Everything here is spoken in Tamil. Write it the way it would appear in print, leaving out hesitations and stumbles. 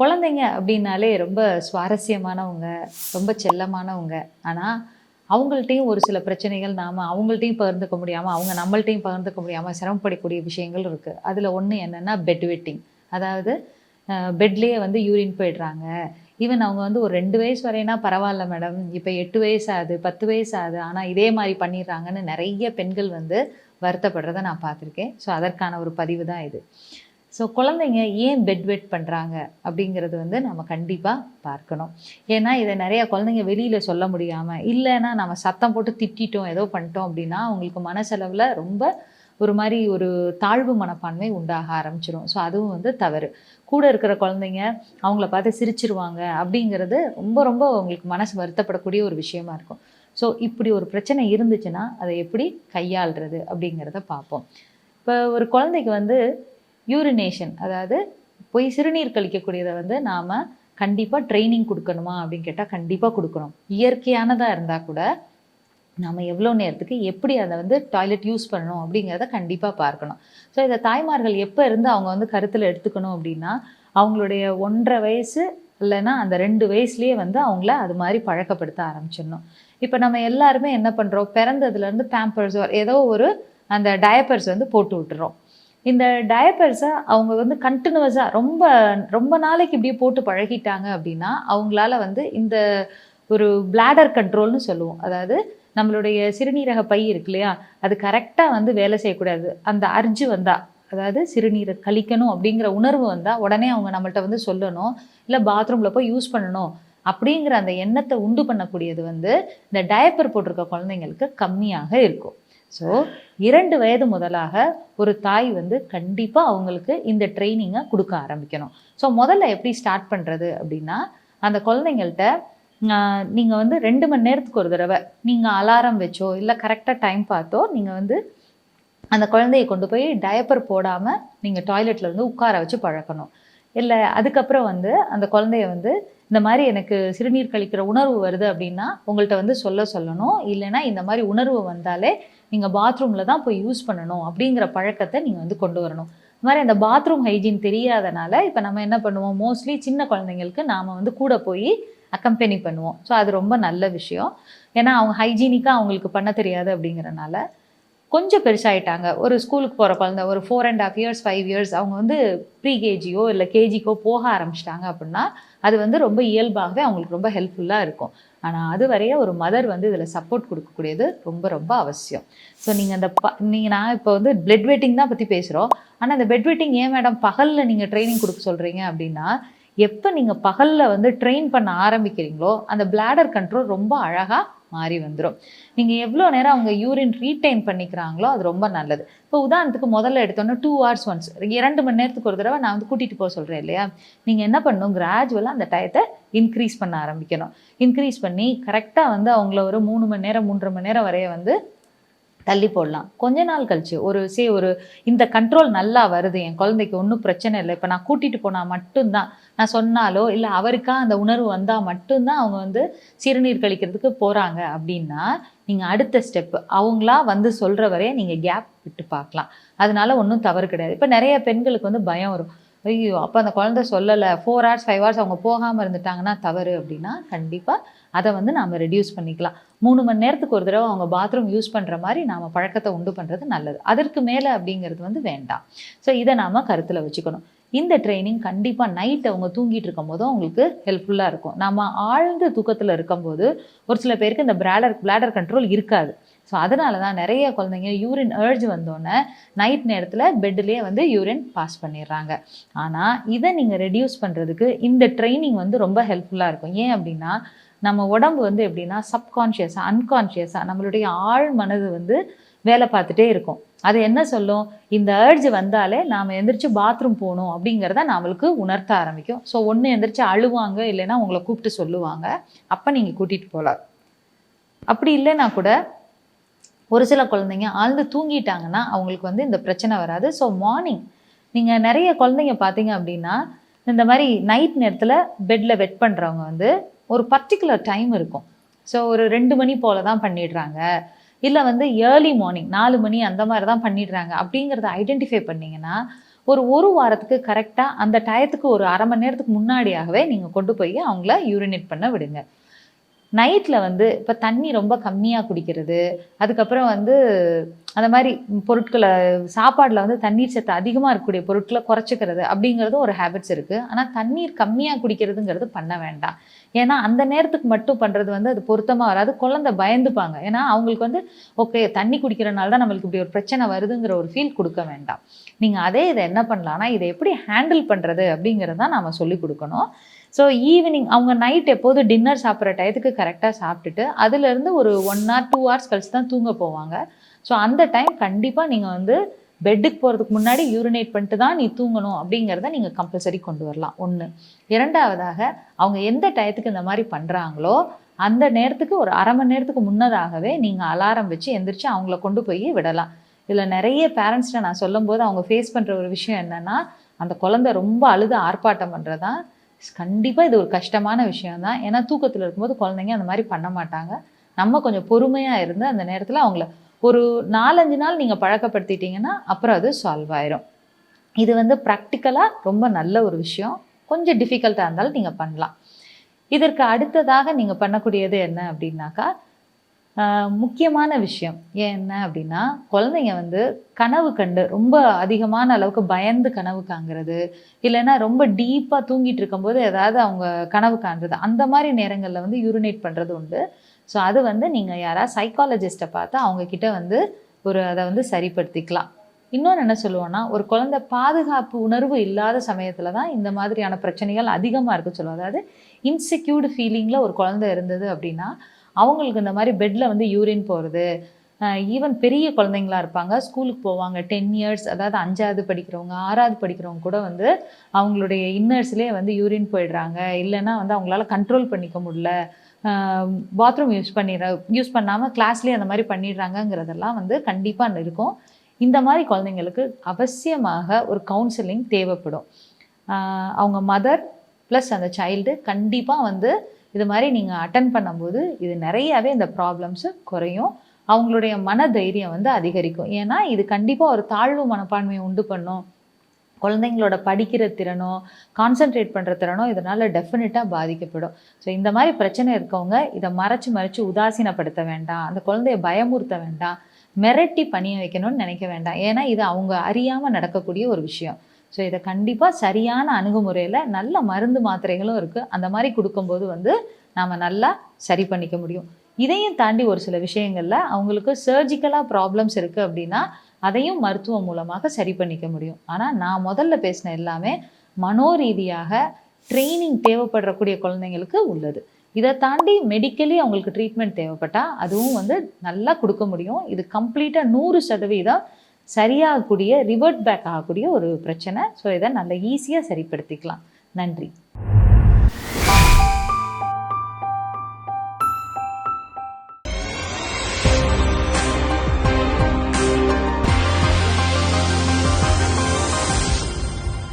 குழந்தைங்க அப்படின்னாலே ரொம்ப சுவாரஸ்யமானவங்க, ரொம்ப செல்லமானவங்க. ஆனா, அவங்கள்ட்டயும் ஒரு சில பிரச்சனைகள் நாம அவங்கள்ட்டயும் பகிர்ந்துக்க முடியாம, அவங்க நம்மள்ட்டயும் பகிர்ந்துக்க முடியாம சிரமப்படக்கூடிய விஷயங்கள் இருக்கு. அதுல ஒண்ணு என்னன்னா பெட் வெட்டிங். அதாவது பெட்லயே வந்து யூரின் போயிடுறாங்க. ஈவன் அவங்க வந்து ஒரு 2 வயசு வரைனா பரவால்ல மேடம். இப்ப 8 வயசு ஆகுது, 10 வயசு ஆகுது. ஆனா இதே மாரி பண்ணிடுறாங்கன்னு நெறைய பெண்கள் வந்து வருத்தப்படுறத நான் பார்த்துருக்கேன். ஸோ அதற்கான ஒரு பதிவு தான் இது. ஸோ குழந்தைங்க ஏன் பெட் வெட் பண்ணுறாங்க அப்படிங்கிறது வந்து நம்ம கண்டிப்பாக பார்க்கணும். ஏன்னா இதை நிறைய குழந்தைங்க வெளியில் சொல்ல முடியாமல், இல்லைன்னா நம்ம சத்தம் போட்டு திட்டிட்டோம் ஏதோ பண்ணிட்டோம் அப்படின்னா அவங்களுக்கு மனசளவில் ரொம்ப ஒரு மாதிரி ஒரு தாழ்வு மனப்பான்மை உண்டாக ஆரம்பிச்சிடும். ஸோ அதுவும் வந்து தவறு. கூட இருக்கிற குழந்தைங்க அவங்கள பார்த்து சிரிச்சிருவாங்க அப்படிங்கிறது ரொம்ப ரொம்ப அவங்களுக்கு மனசு வருத்தப்படக்கூடிய ஒரு விஷயமா இருக்கும். ஸோ இப்படி ஒரு பிரச்சனை இருந்துச்சுன்னா அதை எப்படி கையாளுறது அப்படிங்கிறத பார்ப்போம். இப்போ ஒரு குழந்தைக்கு வந்து யூரினேஷன், அதாவது போய் சிறுநீர் கழிக்கக்கூடியதை வந்து நாம் கண்டிப்பாக ட்ரைனிங் கொடுக்கணுமா அப்படின்னு கேட்டால் கண்டிப்பாக கொடுக்கணும். இயற்கையானதாக இருந்தால் கூட நம்ம எவ்வளோ நேரத்துக்கு எப்படி அதை வந்து டாய்லெட் யூஸ் பண்ணணும் அப்படிங்கிறத கண்டிப்பாக பார்க்கணும். ஸோ இதை தாய்மார்கள் எப்போ இருந்து அவங்க வந்து கருத்தில் எடுத்துக்கணும் அப்படின்னா, அவங்களுடைய 1.5 வயசு இல்லைன்னா அந்த 2 வயசுலேயே வந்து அவங்கள அது மாதிரி பழக்கப்படுத்த ஆரம்பிச்சிடணும். இப்போ நம்ம எல்லாருமே என்ன பண்ணுறோம், பிறந்ததுலேருந்து பேம்பர்ஸ் ஏதோ ஒரு அந்த டயப்பர்ஸ் வந்து போட்டு விட்டுறோம். இந்த டயப்பர்ஸை அவங்க வந்து கண்டினியூஸாக ரொம்ப ரொம்ப நாளைக்கு இப்படியே போட்டு பழகிட்டாங்க அப்படின்னா அவங்களால வந்து இந்த ஒரு பிளாடர் கண்ட்ரோல்னு சொல்லுவோம். அதாவது நம்மளுடைய சிறுநீரக பை இருக்கு இல்லையா, அது கரெக்டாக வந்து வேலை செய்யக்கூடாது. அந்த அர்ஜு வந்தால், அதாவது சிறுநீரை கழிக்கணும் அப்படிங்கிற உணர்வு வந்தால் உடனே அவங்க நம்மள்ட்ட வந்து சொல்லணும், இல்லை பாத்ரூமில் போய் யூஸ் பண்ணணும் அப்படிங்கிற அந்த எண்ணத்தை உண்டு பண்ணக்கூடியது வந்து இந்த டயப்பர் போட்டிருக்க குழந்தைங்களுக்கு கம்மியாக இருக்கும். ஸோ 2 வயது முதலாக ஒரு தாய் வந்து கண்டிப்பாக அவங்களுக்கு இந்த ட்ரைனிங்கை கொடுக்க ஆரம்பிக்கணும். ஸோ முதல்ல எப்படி ஸ்டார்ட் பண்ணுறது அப்படின்னா, அந்த குழந்தைங்கள்ட்ட நீங்கள் வந்து 2 மணி நேரத்துக்கு ஒரு தடவை நீங்கள் அலாரம் வச்சோ இல்லை கரெக்டாக டைம் பார்த்தோ நீங்கள் வந்து அந்த குழந்தையை கொண்டு போய் டயப்பர் போடாமல் நீங்கள் டாய்லெட்டில் வந்து உட்கார வச்சு பழக்கணும். இல்லை அதுக்கப்புறம் வந்து அந்த குழந்தைய வந்து இந்த மாதிரி எனக்கு சிறுநீர் கழிக்கிற உணர்வு வருது அப்படின்னா உங்கள்கிட்ட வந்து சொல்லணும். இல்லைன்னா இந்த மாதிரி உணர்வு வந்தாலே நீங்கள் பாத்ரூமில் தான் போய் யூஸ் பண்ணணும் அப்படிங்கிற பழக்கத்தை நீங்கள் வந்து கொண்டு வரணும். இந்த மாதிரி அந்த பாத்ரூம் ஹைஜீன் தெரியாதனால இப்போ நம்ம என்ன பண்ணுவோம், மோஸ்ட்லி சின்ன குழந்தைங்களுக்கு நாம் வந்து கூட போய் அக்கம்பெனி பண்ணுவோம். ஸோ அது ரொம்ப நல்ல விஷயம். ஏன்னா அவங்க ஹைஜீனிக்காக அவங்களுக்கு பண்ண தெரியாது அப்படிங்கிறனால. கொஞ்சம் பெருசாயிட்டாங்க, ஒரு ஸ்கூலுக்கு போகிற குழந்தை ஒரு 4.5 இயர்ஸ் 5 இயர்ஸ் அவங்க வந்து ப்ரீகேஜியோ இல்லை கேஜிக்கோ போக ஆரம்பிச்சிட்டாங்க அப்படின்னா அது வந்து ரொம்ப இயல்பாகவே அவங்களுக்கு ரொம்ப ஹெல்ப்ஃபுல்லாக இருக்கும். ஆனால் அது வரைய ஒரு மதர் வந்து இதில் சப்போர்ட் கொடுக்கக்கூடியது ரொம்ப ரொம்ப அவசியம். ஸோ நீங்கள் அந்த நான் இப்போ வந்து பெட் வெட்டிங் தான் பற்றி பேசுகிறோம். ஆனால் இந்த பெட் வெட்டிங் ஏன் மேடம் பகலில் நீங்கள் ட்ரைனிங் கொடுக்க சொல்கிறீங்க அப்படின்னா, எப்போ நீங்கள் பகலில் வந்து ட்ரெயின் பண்ண ஆரம்பிக்கிறீங்களோ அந்த பிளாடர் கண்ட்ரோல் ரொம்ப அழகாக மாறி வந்துடும். நீங்கள் எவ்வளோ நேரம் அவங்க யூரின் ரீட்டைன் பண்ணிக்கிறாங்களோ அது ரொம்ப நல்லது. இப்போ உதாரணத்துக்கு முதல்ல எடுத்தோன்னா 2 hours ஒன்ஸ் 2 மணி நேரத்துக்கு ஒரு தடவை நான் வந்து கூட்டிகிட்டு போக சொல்கிறேன் இல்லையா, நீங்கள் என்ன பண்ணணும், கிராஜுவலாக அந்த டயத்தை இன்க்ரீஸ் பண்ண ஆரம்பிக்கணும். இன்க்ரீஸ் பண்ணி கரெக்டாக வந்து அவங்கள ஒரு 3 மணி நேரம் 3.5 மணி நேரம் வரைய வந்து தள்ளி போடலாம். கொஞ்ச நாள் கழிச்சு ஒரு இந்த கண்ட்ரோல் நல்லா வருது, என் குழந்தைக்கு ஒன்றும் பிரச்சனை இல்லை, இப்போ நான் கூட்டிகிட்டு போனால் மட்டும்தான், நான் சொன்னாலோ இல்லை அவருக்கா அந்த உணர்வு வந்தால் மட்டும்தான் அவங்க வந்து சிறுநீர் கழிக்கிறதுக்கு போகிறாங்க அப்படின்னா நீங்கள் அடுத்த ஸ்டெப்பு அவங்களா வந்து சொல்கிற வரைய நீங்கள் கேப் விட்டு பார்க்கலாம். அதனால ஒன்றும் தவறு கிடையாது. இப்போ நிறைய பெண்களுக்கு வந்து பயம் வரும், ஐயோ அப்போ அந்த குழந்தை சொல்லலை 4 hours 5 hours அவங்க போகாமல் இருந்துட்டாங்கன்னா தவறு அப்படின்னா கண்டிப்பாக அதை வந்து நாம் ரெடியூஸ் பண்ணிக்கலாம். 3 மணி நேரத்துக்கு ஒரு தடவை அவங்க பாத்ரூம் யூஸ் பண்ணுற மாதிரி நாம் பழக்கத்தை உண்டு பண்ணுறது நல்லது. அதற்கு மேலே அப்படிங்கிறது வந்து வேண்டாம். ஸோ இதை நாம் கருத்தில் வச்சுக்கணும். இந்த ட்ரைனிங் கண்டிப்பாக நைட் அவங்க தூங்கிட்டு இருக்கும் போதும் அவங்களுக்கு ஹெல்ப்ஃபுல்லாக இருக்கும். நம்ம ஆழ்ந்த தூக்கத்தில் இருக்கும்போது ஒரு சில பேருக்கு இந்த பிளாடர் கண்ட்ரோல் இருக்காது. ஸோ அதனால தான் நிறைய குழந்தைங்க யூரின் அர்ஜ் வந்தோடனே நைட் நேரத்தில் பெட்லேயே வந்து யூரின் பாஸ் பண்ணிடுறாங்க. ஆனால் இதை நீங்கள் ரெடியூஸ் பண்ணுறதுக்கு இந்த ட்ரைனிங் வந்து ரொம்ப ஹெல்ப்ஃபுல்லாக இருக்கும். ஏன் அப்படின்னா நம்ம உடம்பு வந்து எப்படின்னா சப்கான்ஷியஸாக அன்கான்ஷியஸாக நம்மளுடைய ஆழ் மனது வந்து வேலை பார்த்துட்டே இருக்கும். அது என்ன சொல்லும், இந்த அர்ஜ் வந்தாலே நாம் எந்திரிச்சு பாத்ரூம் போகணும் அப்படிங்கிறத நம்மளுக்கு உணர்த்த ஆரம்பிக்கும். ஸோ ஒன்று எந்திரிச்சு அழுவாங்க, இல்லைன்னா உங்களை கூப்பிட்டு சொல்லுவாங்க, அப்போ நீங்கள் கூட்டிகிட்டு போகலாம். அப்படி இல்லைன்னா கூட ஒரு சில குழந்தைங்க ஆழ்ந்து தூங்கிட்டாங்கன்னா அவங்களுக்கு வந்து இந்த பிரச்சனை வராது. ஸோ மார்னிங் நீங்கள் நிறைய குழந்தைங்க பார்த்தீங்க அப்படின்னா இந்த மாதிரி நைட் நேரத்தில் பெட்டில் வெட் பண்ணுறவங்க வந்து ஒரு பர்டிகுலர் டைம் இருக்கும். ஸோ ஒரு 2 மணி போல தான் பண்ணிடுறாங்க, இல்லை வந்து ஏர்லி மார்னிங் 4 மணி அந்த மாதிரி தான் பண்ணிடுறாங்க அப்படிங்கிறத ஐடென்டிஃபை பண்ணிங்கன்னா ஒரு வாரத்துக்கு கரெக்டாக அந்த டயத்துக்கு ஒரு அரை மணி நேரத்துக்கு முன்னாடியாகவே நீங்கள் கொண்டு போய் அவங்கள யூரினேட் பண்ண விடுங்க. நைட்டில் வந்து இப்போ தண்ணி ரொம்ப கம்மியாக குடிக்கிறது, அதுக்கப்புறம் வந்து அந்த மாதிரி பொருட்களை சாப்பாடில் வந்து தண்ணீர் சத்து அதிகமாக இருக்கக்கூடிய பொருட்களை குறைச்சிக்கிறது அப்படிங்கிறது ஒரு ஹேபிட்ஸ் இருக்குது. ஆனால் தண்ணீர் கம்மியாக குடிக்கிறதுங்கிறது பண்ண வேண்டாம். ஏன்னா அந்த நேரத்துக்கு மட்டும் பண்ணுறது வந்து அது பொருத்தமாக வராது. குழந்தை பயந்துப்பாங்க. ஏன்னா அவங்களுக்கு வந்து ஓகே தண்ணி குடிக்கிறனால தான் நம்மளுக்கு இப்படி ஒரு பிரச்சனை வருதுங்கிற ஒரு ஃபீல் கொடுக்க வேண்டாம். நீங்கள் இதை என்ன பண்ணலான்னா இதை எப்படி ஹேண்டில் பண்ணுறது அப்படிங்கிறது தான் நாம் சொல்லிக் கொடுக்கணும். ஸோ ஈவினிங் அவங்க நைட் எப்போதும் டின்னர் சாப்பிட்ற டயத்துக்கு கரெக்டாக சாப்பிட்டுட்டு அதுலேருந்து ஒரு 1 hour 2 hours கழிச்சு தான் தூங்க போவாங்க. ஸோ அந்த டைம் கண்டிப்பாக நீங்கள் வந்து பெட்டுக்கு போகிறதுக்கு முன்னாடி யூரினேட் பண்ணிட்டு தான் நீ தூங்கணும் அப்படிங்கிறத நீங்கள் கம்பல்சரி கொண்டு வரலாம். 1. 2வதாக அவங்க எந்த டயத்துக்கு இந்த மாதிரி பண்ணுறாங்களோ அந்த நேரத்துக்கு ஒரு அரை மணி நேரத்துக்கு முன்னதாகவே நீங்கள் அலாரம் வச்சு எந்திரிச்சு அவங்கள கொண்டு போய் விடலாம். இதில் நிறைய பேரண்ட்ஸ்கிட்ட நான் சொல்லும்போது அவங்க ஃபேஸ் பண்ணுற ஒரு விஷயம் என்னென்னா அந்த குழந்தை ரொம்ப அழுது ஆர்ப்பாட்டம் பண்ணுறதான். கண்டிப்பாக இது ஒரு கஷ்டமான விஷயம்தான். ஏன்னா தூக்கத்தில் இருக்கும்போது குழந்தைங்க அந்த மாதிரி பண்ண மாட்டாங்க. நம்ம கொஞ்சம் பொறுமையாக இருந்து அந்த நேரத்தில் அவங்கள ஒரு 4-5 நாள் நீங்கள் பழக்கப்படுத்திட்டீங்கன்னா அப்புறம் அது சால்வ் ஆயிரும். இது வந்து ப்ராக்டிக்கலாக ரொம்ப நல்ல ஒரு விஷயம். கொஞ்சம் டிஃபிகல்ட்டாக இருந்தாலும் நீங்கள் பண்ணலாம். இதற்கு அடுத்ததாக நீங்கள் பண்ணக்கூடியது என்ன அப்படின்னாக்கா முக்கியமான விஷயம் என்ன அப்படின்னா குழந்தைங்க வந்து கனவு கண்டு ரொம்ப அதிகமான அளவுக்கு பயந்து கனவு காண்கிறது, இல்லைன்னா ரொம்ப டீப்பாக தூங்கிட்டு இருக்கும்போது ஏதாவது அவங்க கனவு காண்றது, அந்த மாதிரி நேரங்களில் வந்து யூரினேட் பண்ணுறது உண்டு. ஸோ அது வந்து நீங்கள் யாராவது சைக்காலஜிஸ்ட்டை பார்த்து அவங்கக்கிட்ட வந்து அதை வந்து சரிப்படுத்திக்கலாம். இன்னொன்று என்ன சொல்லுவோன்னா ஒரு குழந்தை பாதுகாப்பு உணர்வு இல்லாத சமயத்தில் தான் இந்த மாதிரியான பிரச்சனைகள் அதிகமாக இருக்க சொல்லுவோம். அதாவது இன்செக்யூர்டு ஃபீலிங்கில் ஒரு குழந்தை இருந்தது அப்படின்னா அவங்களுக்கு இந்த மாதிரி பெட்டில் வந்து யூரின் போகிறது, ஈவன் பெரிய குழந்தைங்களா இருப்பாங்க, ஸ்கூலுக்கு போவாங்க 10 years, அதாவது 5வது படிக்கிறவங்க 6வது படிக்கிறவங்க கூட வந்து அவங்களுடைய இன்னர்ஸ்லேயே வந்து யூரின் போயிடுறாங்க. இல்லைன்னா வந்து அவங்களால கண்ட்ரோல் பண்ணிக்க முடியல, பாத்ரூம் யூஸ் பண்ணாமல் கிளாஸ்லேயே அந்த மாதிரி பண்ணிடுறாங்கங்கிறதெல்லாம் வந்து கண்டிப்பாக இருக்கும். இந்த மாதிரி குழந்தைங்களுக்கு அவசியமாக ஒரு கவுன்சிலிங் தேவைப்படும். அவங்க மதர் ப்ளஸ் அந்த சைல்டு கண்டிப்பாக வந்து இது மாதிரி நீங்கள் அட்டன் பண்ணும்போது இது நிறையாவே இந்த ப்ராப்ளம்ஸு குறையும். அவங்களுடைய மன தைரியம் வந்து அதிகரிக்கும். ஏன்னா இது கண்டிப்பாக ஒரு தாழ்வு மனப்பான்மையை உண்டு பண்ணும். குழந்தைங்களோட படிக்கிற திறனோ கான்சென்ட்ரேட் பண்ணுற திறனோ இதனால் டெஃபினட்டாக பாதிக்கப்படும். ஸோ இந்த மாதிரி பிரச்சனை இருக்கவங்க இதை மறைச்சு உதாசீனப்படுத்த வேண்டாம், அந்த குழந்தைய பயமுறுத்த வேண்டாம், மிரட்டி பணிய வைக்கணும்னு நினைக்க வேண்டாம். ஏன்னா இது அவங்க அறியாமல் நடக்கக்கூடிய ஒரு விஷயம். ஸோ இதை கண்டிப்பாக சரியான அணுகுமுறையில் நல்ல மருந்து மாத்திரைகளும் இருக்குது. அந்த மாதிரி கொடுக்கும்போது வந்து நாம் நல்லா சரி பண்ணிக்க முடியும். இதையும் தாண்டி ஒரு சில விஷயங்களில் அவங்களுக்கு சர்ஜிக்கலாக ப்ராப்ளம்ஸ் இருக்குது அப்படின்னா அதையும் மருத்துவம் மூலமாக சரி பண்ணிக்க முடியும். ஆனால் நான் முதல்ல பேசின எல்லாமே மனோரீதியாக ட்ரைனிங் தேவைப்படக்கூடிய குழந்தைங்களுக்கு உள்ளது. இதை தாண்டி மெடிக்கலி அவங்களுக்கு ட்ரீட்மெண்ட் தேவைப்பட்டால் அதுவும் வந்து நல்லா கொடுக்க முடியும். இது கம்ப்ளீட்டாக 100% சரியாகக்கூடிய ரிவர்ட் பேக் ஆகக்கூடிய ஒரு பிரச்சனை. ஸோ இதை நல்லா ஈஸியாக சரிப்படுத்திக்கலாம். நன்றி.